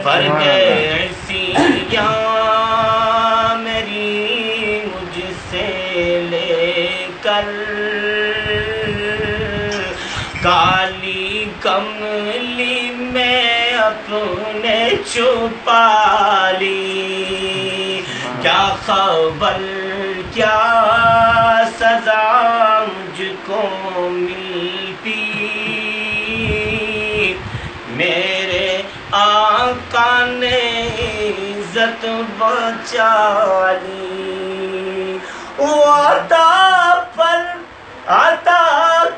فرق عصیاں میری مجھ سے لے کر کالی کملی میں اپنے چھپا لی، کیا خبر کیا سزا مجھ کو ملتی، میرے آقا نے عزت بچا لی، وہ عطا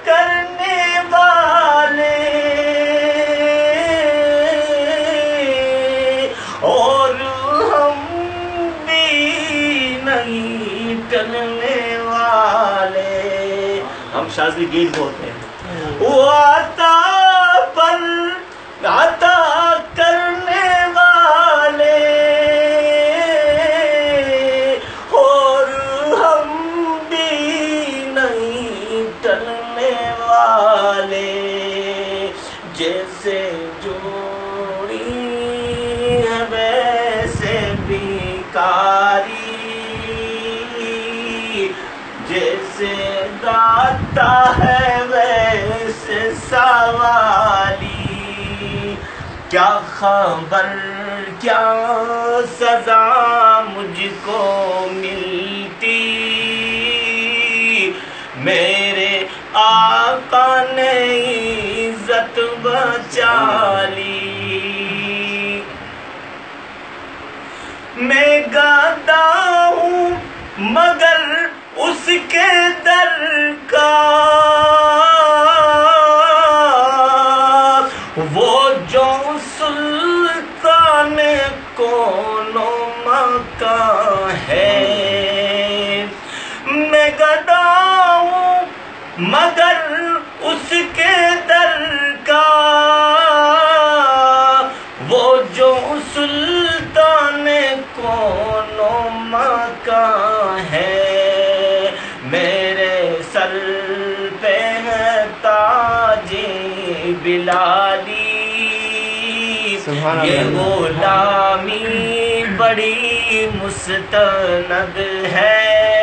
کرنے والے اور ہم بھی نہیں ٹلنے والے، ہم شاذلی گیت بولتے ہیں، وہ عطا کرنے والے اور ہم بھی نہیں ٹلنے والے، جیسے جوڑی ہے ویسے بیکاری، جیسے داتا ہے ویسے سوالی، کیا خبر کیا سزا مجھ کو ملتی، میرے آقا نے عزت بچا لی، میں گاتا ہوں مگر اس کے در کا، وہ جو سلطان کون و مکان ہے، میں گدا ہوں مگر اس کے در کا، وہ جو سلطان کون و مکان ہے، میرے سر پہ ہے تاج بلالی، یہ غلامی بڑی مستند ہے،